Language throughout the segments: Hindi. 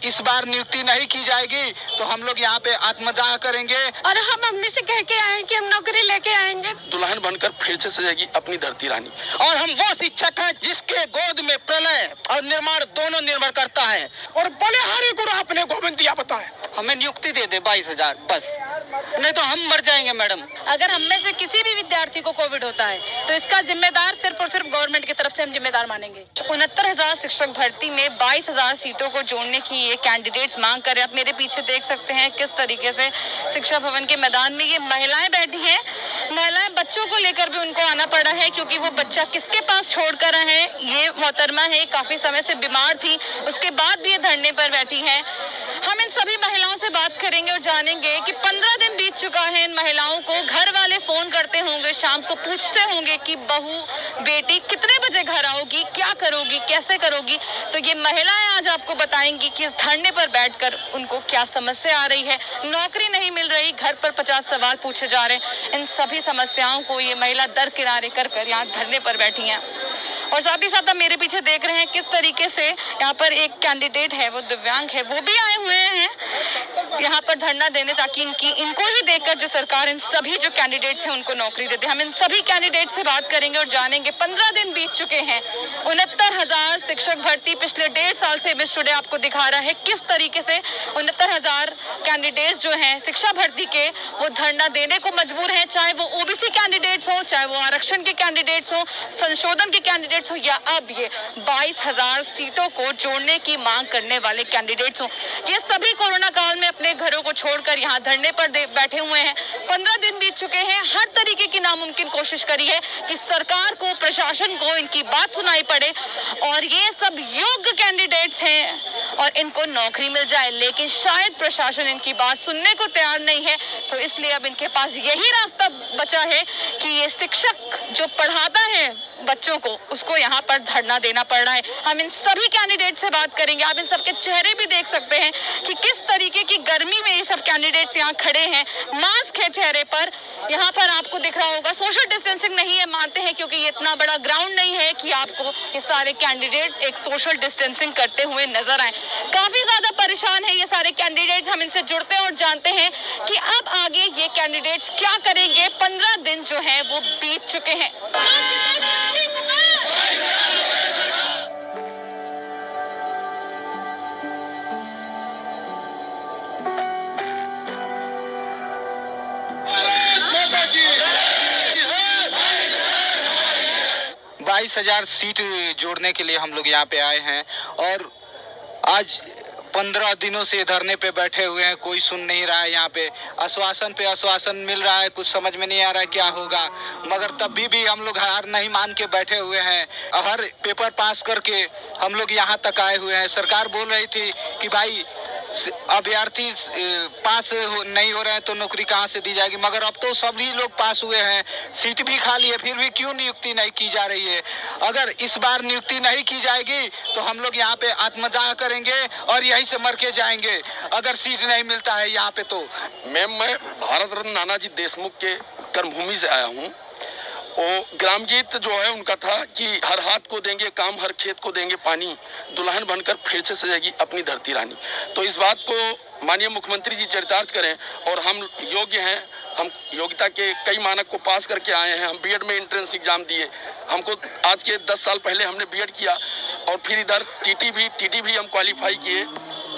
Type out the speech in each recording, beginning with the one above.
इस बार नियुक्ति नहीं की जाएगी तो हम लोग यहाँ पे आत्मदाह करेंगे और हम मम्मी से कह के आए कि हम नौकरी लेके आएंगे। दुल्हन बनकर फिर से सजेगी अपनी धरती रानी। और हम वो शिक्षक हैं जिसके गोद में प्रलय और निर्माण दोनों निर्भर करता है। और बलिहारी गुरु आपने गोविंद दिया बताए, हमें नियुक्ति दे दे 22,000 बस, नहीं तो हम मर जाएंगे मैडम। अगर हम में से किसी भी विद्यार्थी को कोविड होता है तो इसका जिम्मेदार सिर्फ और सिर्फ गवर्नमेंट की तरफ से हम जिम्मेदार मानेंगे। 69,000 शिक्षक भर्ती में 22,000 सीटों को जोड़ने की ये कैंडिडेट्स मांग कर रहे हैं। आप मेरे पीछे देख सकते हैं किस तरीके से शिक्षा भवन के मैदान में ये महिलाएं बैठी हैं। महिलाएं बच्चों को लेकर भी उनको आना पड़ा है क्योंकि वो बच्चा किसके पास छोड़ कर आए हैं। ये मोहतरमा है, काफी समय से बीमार थी, उसके बाद भी ये धरने पर बैठी है। हम इन सभी महिलाओं से बात करेंगे और जानेंगे कि 15 दिन बीत चुका है। इन महिलाओं को घर वाले फोन करते होंगे, शाम को पूछते होंगे कि बहू बेटी कितने बजे घर आओगी, क्या करोगी, कैसे करोगी। तो ये महिलाएं आज आपको बताएंगी कि इस धरने पर बैठकर उनको क्या समस्या आ रही है। नौकरी नहीं मिल रही, घर पर 50 सवाल पूछे जा रहे हैं। इन सभी समस्याओं को ये महिला दरकिनारे कर यहाँ धरने पर बैठी हैं। और साथ ही साथ आप मेरे पीछे देख रहे हैं किस तरीके से यहाँ पर एक कैंडिडेट है, वो दिव्यांग है, वो भी आए हुए हैं यहाँ पर धरना देने ताकि इनको ही देखकर जो सरकार इन सभी जो कैंडिडेट्स हैं उनको नौकरी दे दे। हम इन सभी कैंडिडेट से बात करेंगे और जानेंगे। 15 दिन बीत चुके हैं। 69,000 शिक्षक भर्ती पिछले 1.5 साल से मिस टुडे आपको दिखा रहा है किस तरीके से 69,000 कैंडिडेट्स जो हैं शिक्षा भर्ती के वो धरना देने को मजबूर हैं, चाहे वो ओबीसी कैंडिडेट्स हो, चाहे वो आरक्षण के कैंडिडेट्स हो, संशोधन के कैंडिडेट्स हो, या अब ये 22,000 सीटों को जोड़ने की मांग करने वाले कैंडिडेट्स हो। ये सभी कोरोना काल में अपने घरों को छोड़कर यहाँ धरने पर बैठे हुए हैं। 15 दिन बीत चुके हैं। हर तरीके की नामुमकिन कोशिश करी है कि सरकार को, प्रशासन को इनकी बात सुनाई पड़े और ये सब योग्य कैंडिडेट्स हैं और इनको नौकरी मिल जाए, लेकिन शायद प्रशासन इनकी बात सुनने को तैयार नहीं है। तो इसलिए अब इनके पास यही रास्ता बचा है कि ये शिक्षक जो पढ़ाता है बच्चों को, उसको यहाँ पर धरना देना पड़ रहा है। हम इन सभी कैंडिडेट से बात करेंगे। आप इन सबके चेहरे भी देख सकते हैं कि किस तरीके की गर्मी में ये सब कैंडिडेट्स यहाँ खड़े हैं। मास्क है चेहरे पर, यहाँ पर आपको दिख रहा होगा। सोशल डिस्टेंसिंग नहीं है, मानते हैं, क्योंकि ये इतना बड़ा ग्राउंड नहीं है कि आपको ये सारे कैंडिडेट एक सोशल डिस्टेंसिंग करते हुए नजर आए। काफी ज्यादा परेशान है ये सारे कैंडिडेट्स। हम इनसे जुड़ते हैं और जानते हैं कि अब आगे ये कैंडिडेट्स क्या करेंगे। 15 दिन जो है वो बीत चुके हैं। 22,000 सीट जोड़ने के लिए हम लोग यहाँ पे आए हैं और आज 15 दिनों से धरने पे बैठे हुए हैं। कोई सुन नहीं रहा है। यहाँ पे आश्वासन मिल रहा है, कुछ समझ में नहीं आ रहा है क्या होगा, मगर तब भी हम लोग हार नहीं मान के बैठे हुए हैं। हर पेपर पास करके हम लोग यहाँ तक आए हुए हैं। सरकार बोल रही थी कि भाई अभ्यर्थी पास नहीं हो रहे हैं तो नौकरी कहाँ से दी जाएगी, मगर अब तो सभी लोग पास हुए हैं, सीट भी खाली है, फिर भी क्यों नियुक्ति नहीं की जा रही है। अगर इस बार नियुक्ति नहीं की जाएगी तो हम लोग यहाँ पे आत्मदाह करेंगे और यहीं से मर के जाएंगे अगर सीट नहीं मिलता है यहाँ पे। तो मैं भारत रत्न नानाजी देशमुख के कर्मभूमि से आया हूँ। वो ग्राम गीत जो है उनका था कि हर हाथ को देंगे काम, हर खेत को देंगे पानी, दुल्हन बनकर फिर से सजेगी अपनी धरती रानी। तो इस बात को माननीय मुख्यमंत्री जी चरितार्थ करें और हम योग्य हैं। हम योग्यता के कई मानक को पास करके आए हैं। हम बीएड में एंट्रेंस एग्जाम दिए। हमको आज के 10 साल पहले हमने बीएड किया और फिर इधर टीटी भी हम क्वालिफाई किए।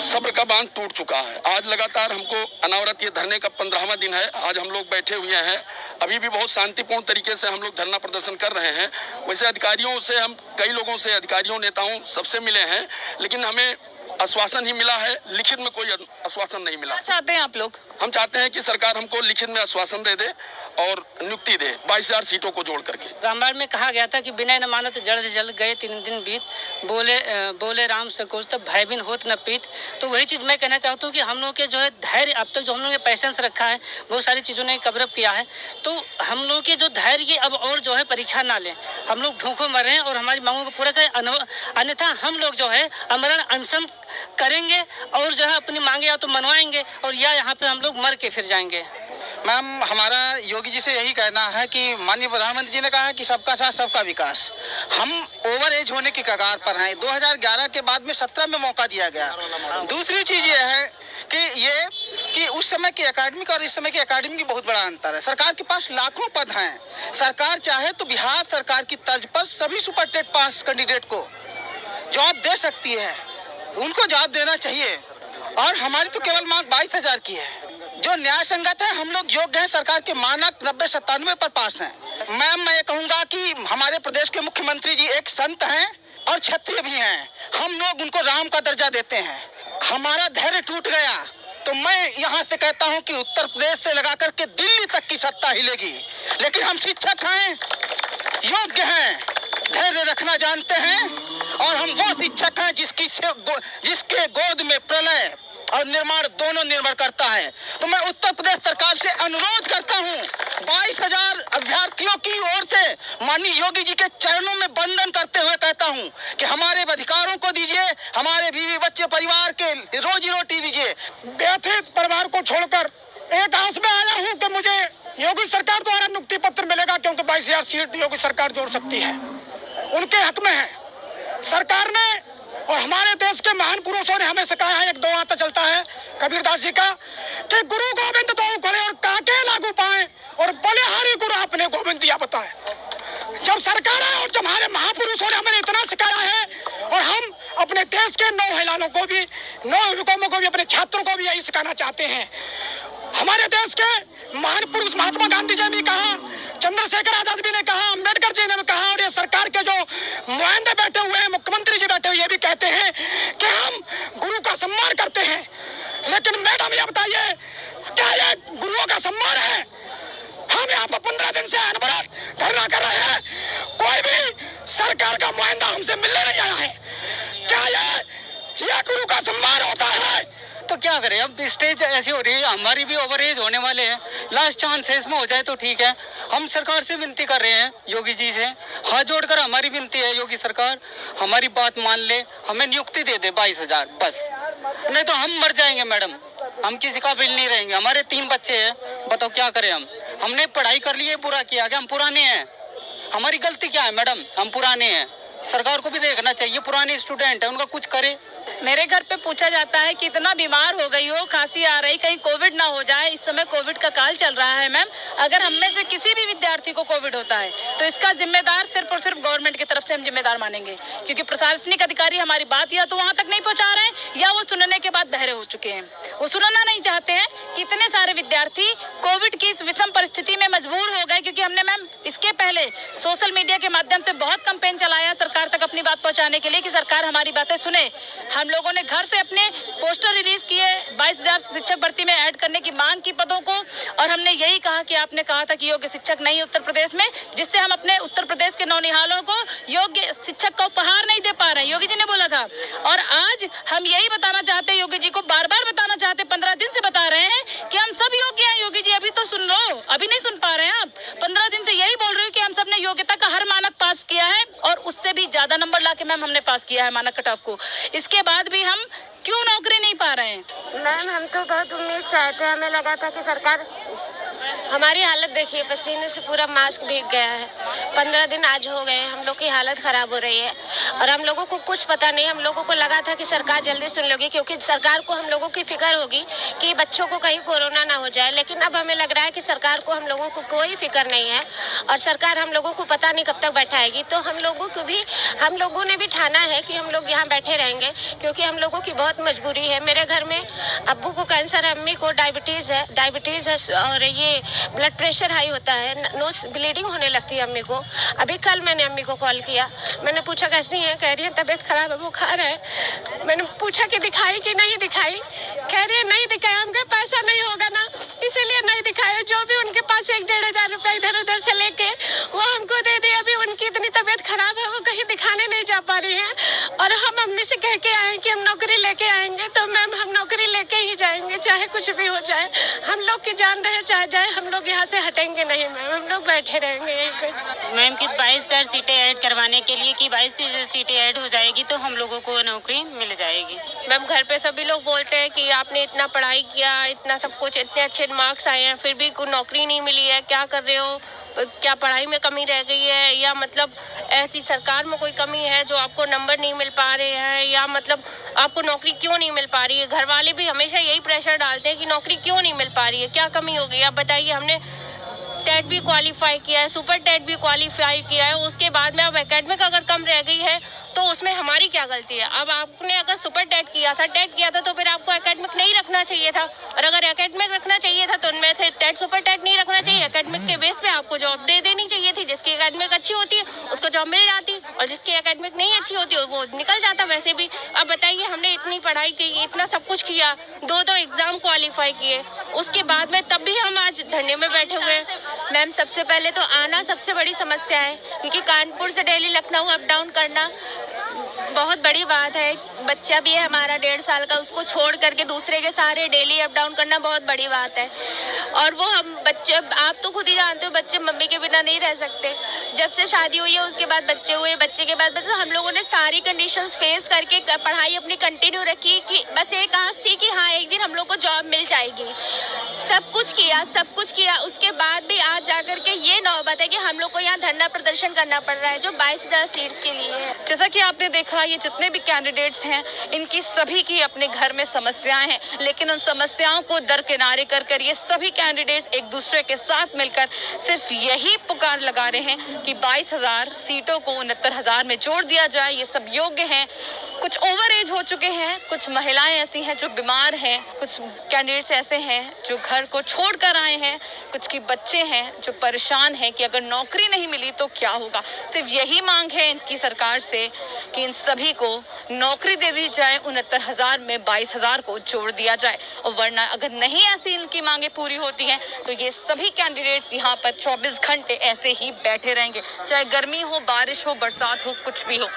सब्र का बांध टूट चुका है। आज लगातार हमको अनावरत ये धरने का 15वां दिन है। आज हम लोग बैठे हुए हैं। अभी भी बहुत शांतिपूर्ण तरीके से हम लोग धरना प्रदर्शन कर रहे हैं। वैसे अधिकारियों से हम कई लोगों से, अधिकारियों, नेताओं सबसे मिले हैं, लेकिन हमें आश्वासन ही मिला है, लिखित में कोई आश्वासन नहीं मिला। क्या चाहते हैं आप लोग? हम चाहते हैं कि सरकार हमको लिखित में आश्वासन दे दे और नियुक्ति दे 22,000 सीटों को जोड़ करके। रामायण में कहा गया था कि बिना न मानत जड़ जल गए 3 दिन बीत, बोले राम सकोच तब भय बिन होत न पीत। तो वही चीज़ मैं कहना चाहता हूँ कि हम लोग के जो है धैर्य, अब तक जो हम लोग ने पैसेंस रखा है, बहुत सारी चीज़ों ने कवरअप किया है, तो हम लोग के जो धैर्य की अब और जो है परीक्षा ना लें। हम लोग भूखों मर रहे हैं और हमारी मांगों को पूरा करें, अन्यथा हम लोग जो है अमरण अनशन करेंगे और जो है अपनी मांगे या तो मनवाएंगे और या यहाँ पे हम लोग मर के फिर जाएंगे। मैम, हमारा योगी जी से यही कहना है कि माननीय प्रधानमंत्री जी ने कहा है कि सबका साथ सबका विकास। हम ओवर एज होने की कगार पर हैं। 2011 के बाद में 17 में मौका दिया गया। दूसरी चीज़ ये है कि उस समय की एकेडमिक और इस समय की एकेडमी की बहुत बड़ा अंतर है। सरकार के पास लाखों पद हैं। सरकार चाहे तो बिहार सरकार की तर्ज पर सभी सुपर टेट पास कैंडिडेट को जॉब दे सकती है, उनको जॉब देना चाहिए। और हमारी तो केवल मांग 22,000 की है, जो न्याय संगत है। हम लोग योग्य हैं, सरकार के मानक 90-97 पर पास हैं। मैम, मैं ये कहूँगा कि हमारे प्रदेश के मुख्यमंत्री जी एक संत हैं और क्षत्रिय भी हैं। हम लोग उनको राम का दर्जा देते हैं। हमारा धैर्य टूट गया तो मैं यहाँ से कहता हूँ कि उत्तर प्रदेश से लगा करके दिल्ली तक की सत्ता हिलेगी। लेकिन हम शिक्षक हैं, योग्य हैं, धैर्य रखना जानते हैं और हम वो शिक्षक हैं जिसके गोद में प्रलय और निर्माण दोनों निर्भर करता है। तो मैं उत्तर प्रदेश सरकार से अनुरोध करता हूँ, 22,000 अभ्यर्थियों की ओर से माननीय योगी जी के चरणों में वंदन करते हुए कहता हूँ कि हमारे अधिकारों को दीजिए, हमारे बीवी बच्चे परिवार के रोजी रोटी दीजिए। व्यथित परिवार को छोड़कर एक आस में आया हूँ कि मुझे योगी सरकार द्वारा नियुक्ति पत्र मिलेगा, क्योंकि 22,000 सीट योगी सरकार जोड़ सकती है, उनके हक में है। सरकार ने और हमारे देश के महान पुरुषों ने हमें सिखाया है, एक दो आता चलता है कबीरदास जी का, कि गुरु गोविंद दो खड़े और काके लागू पाए और बलिहारी गुरु अपने गोविंद दिया बताए। जब सरकार है और जब हमारे महापुरुषों ने हमें इतना सिखाया है, और हम अपने देश के नौजवानों को भी, नवयुवकों को भी, अपने छात्रों को भी यही सिखाना चाहते हैं। हमारे देश के महान पुरुष महात्मा गांधी जी ने कहा, चंद्रशेखर आजाद भी ने कहा, अम्बेडकर जी ने कहा, और ये सरकार के जो नुमाइंदे बैठे हुए हैं, मुख्यमंत्री जी बैठे हुए, ये भी कहते हैं कि हम गुरु का सम्मान करते हैं। लेकिन मैडम, ये बताइए, क्या ये गुरुओं का सम्मान है? हम यहाँ पर 15 दिन से अनवरत धरना कर रहे हैं, कोई भी सरकार का नुमाइंदा हमसे मिलने नहीं आया है। क्या ये गुरु का सम्मान होता है? तो क्या करें, अब स्टेज ऐसी हो रही है, हमारी भी ओवर एज होने वाले हैं, लास्ट चांस है, इसमें हो जाए तो ठीक है। हम सरकार से विनती कर रहे हैं, योगी जी से हाथ जोड़कर हमारी विनती है, योगी सरकार हमारी बात मान ले, हमें नियुक्ति दे दे 22,000 बस, नहीं तो हम मर जाएंगे मैडम, हम किसी काबिल नहीं रहेंगे। हमारे 3 बच्चे हैं, बताओ क्या करें हम? हमने पढ़ाई कर ली है, बुरा किया क्या? हम पुराने हैं, हमारी गलती क्या है मैडम? हम पुराने हैं, सरकार को भी देखना चाहिए, पुराने स्टूडेंट है, उनका कुछ करे। मेरे घर पे पूछा जाता है कि इतना बीमार हो गई हो, खांसी आ रही, कहीं कोविड ना हो जाए। इस समय कोविड का काल चल रहा है मैम। अगर हम में से किसी भी विद्यार्थी को कोविड होता है तो इसका जिम्मेदार सिर्फ और सिर्फ गवर्नमेंट की तरफ से हम जिम्मेदार मानेंगे, क्योंकि प्रशासनिक अधिकारी हमारी बात या तो वहाँ तक नहीं पहुँचा रहे हैं या वो सुनने के बाद बहरे हो चुके हैं। वो सुनना नहीं चाहते हैं कि इतने सारे विद्यार्थी कोविड की इस विषम परिस्थिति में मजबूर हो गए, क्योंकि हमने मैम इसके पहले सोशल मीडिया के माध्यम से बहुत कैंपेन चलाया सरकार तक अपनी बात पहुँचाने के लिए कि सरकार हमारी बातें सुने। हम लोगों ने घर से अपने पोस्टर रिलीज किए 22,000 शिक्षक भर्ती में ऐड करने की मांग की पदों को, और हमने यही कहा कि आपने कहा था कि योग्य शिक्षक नहीं उत्तर प्रदेश में, जिससे हम अपने उत्तर प्रदेश के नौनिहालों को योग्य शिक्षक का उपहार नहीं दे पा रहे हैं, योगी जी ने बोला था। और आज हम यही बताना चाहते हैं, योगी जी को बार बार बताना चाहते, 15 दिन से बता रहे हैं कि हम सब योग्य हैं। योगी जी अभी तो सुन लो, अभी नहीं सुन पा रहे हैं आप। 15 दिन से यही बोल रही हूँ कि हम सब ने योग्यता का हर मानक पास किया है और उससे भी ज्यादा नंबर लाके मैम हमने पास किया है मानक कट ऑफ को। इसके बाद भी हम क्यों नौकरी नहीं पा रहे हैं? मैम, हम तो बहुत उम्मीद से आए थे, हमें लगा था कि सरकार, हमारी हालत देखिए, पसीने से पूरा मास्क भीग गया है। 15 दिन आज हो गए, हम लोग की हालत खराब हो रही है और हम लोगों को कुछ पता नहीं। हम लोगों को लगा था कि सरकार जल्दी सुन लेगी, क्योंकि सरकार को हम लोगों की फिक्र होगी कि बच्चों को कहीं कोरोना ना हो जाए। लेकिन अब हमें लग रहा है कि सरकार को हम लोगों को कोई फिक्र नहीं है और सरकार हम लोगों को पता नहीं कब तक बैठाएगी। तो हम लोगों ने भी ठाना है कि हम लोग यहाँ बैठे रहेंगे, क्योंकि हम लोगों की बहुत मजबूरी है। मेरे घर में अब्बू को कैंसर है, अम्मी को डायबिटीज़ है और ये ब्लड प्रेशर हाई होता है, नोज ब्लीडिंग होने लगती है अम्मी को। अभी कल मैंने अम्मी को कॉल किया, मैंने पूछा कैसी हैं, कह रही है तबीयत खराब है, बुखार है। मैंने पूछा कि दिखाई कि नहीं दिखाई, कह रही है नहीं दिखाया। हमको पैसा नहीं होगा ना, इसीलिए नहीं दिखाया। जो भी उनके पास 1-1.5 रुपया इधर उधर से लेके वो हमको दे दिया। अभी उनकी इतनी तबीयत खराब है, वो कहीं दिखाने नहीं जा पा रही है और हम अम्मी से कह के आए कि हम नौकरी लेके आएंगे, तो मैम हम नौकरी लेके ही जाए। जाएंगे, चाहे कुछ भी हो जाए। हम लोग की जान रहे चाहे जाए, हम लोग यहाँ से हटेंगे नहीं मैम, हम लोग बैठे रहेंगे यहीं पे। मैम की 22,000 सीटें ऐड करवाने के लिए कि 22 सीटें ऐड हो जाएगी तो हम लोगों को नौकरी मिल जाएगी। मैम घर पे सभी लोग बोलते हैं कि आपने इतना पढ़ाई किया, इतना सब कुछ, इतने अच्छे मार्क्स आए हैं, फिर भी कोई नौकरी नहीं मिली है, क्या कर रहे हो? क्या पढ़ाई में कमी रह गई है, या मतलब ऐसी सरकार में कोई कमी है जो आपको नंबर नहीं मिल पा रहे हैं, या मतलब आपको नौकरी क्यों नहीं मिल पा रही है? घर वाले भी हमेशा यही प्रेशर डालते हैं कि नौकरी क्यों नहीं मिल पा रही है, क्या कमी हो गई? आप बताइए, हमने टेट भी क्वालिफाई किया है, सुपर टेट भी क्वालिफाई किया है, उसके बाद में अब एकेडमिक अगर कम रह गई है तो उसमें हमारी क्या गलती है? अब आपने अगर सुपर टेट किया था, टेट किया था, तो फिर आपको एकेडमिक नहीं रखना चाहिए था, और अगर एकेडमिक रखना चाहिए था तो उनमें से टेट सुपर टेट नहीं रखना चाहिए, एकेडमिक के बेस पे आपको जॉब दे देनी चाहिए थी। जिसकी एकेडमिक अच्छी होती है उसको जॉब मिल जाती, और जिसकी एकेडमिक नहीं अच्छी होती है वो निकल जाता वैसे भी। अब बताइए, हमने इतनी पढ़ाई की, इतना सब कुछ किया, 2 एग्जाम क्वालिफाई किए, उसके बाद में तब भी हम आज धरने में बैठे हुए हैं। मैम सबसे पहले तो आना सबसे बड़ी समस्या है, क्योंकि कानपुर से दिल्ली लखनऊ अप डाउन करना बहुत बड़ी बात है। बच्चा भी है हमारा 1.5 साल का, उसको छोड़ करके दूसरे के सारे डेली अप डाउन करना बहुत बड़ी बात है। और वो हम बच्चे, आप तो खुद ही जानते हो, बच्चे मम्मी के बिना नहीं रह सकते। जब से शादी हुई है उसके बाद बच्चे हुए, बच्चे के बाद मतलब हम लोगों ने सारी कंडीशंस फेस करके पढ़ाई अपनी कंटिन्यू रखी कि बस एक आस थी कि हाँ एक दिन हम लोग को जॉब मिल जाएगी। सब कुछ किया, उसके बाद भी आज जाकर के ये नौबत है कि हम लोग को यहाँ धरना प्रदर्शन करना पड़ रहा है जो 22,000 सीट्स के लिए है। जैसा कि आपने देखा, ये जितने भी कैंडिडेट्स हैं इनकी सभी की अपने घर में समस्याएं हैं, लेकिन उन समस्याओं को दरकिनारे कर ये सभी कैंडिडेट्स एक दूसरे के साथ मिलकर सिर्फ यही पुकार लगा रहे हैं कि 22,000 सीटों को 69,000 में जोड़ दिया जाए। ये सब योग्य हैं, कुछ ओवर एज हो चुके हैं, कुछ महिलाएं ऐसी हैं जो बीमार हैं, कुछ कैंडिडेट्स ऐसे हैं जो घर को छोड़कर आए हैं, कुछ की बच्चे हैं जो परेशान हैं कि अगर नौकरी नहीं मिली तो क्या होगा। सिर्फ यही मांग है इनकी सरकार से कि इन सभी को नौकरी दे दी जाए, 69,000 में 22,000 को जोड़ दिया जाए, और वरना अगर नहीं ऐसी इनकी मांगे पूरी होती हैं तो ये सभी कैंडिडेट्स यहाँ पर 24 घंटे ऐसे ही बैठे रहेंगे, चाहे गर्मी हो, बारिश हो, बरसात हो, कुछ भी हो।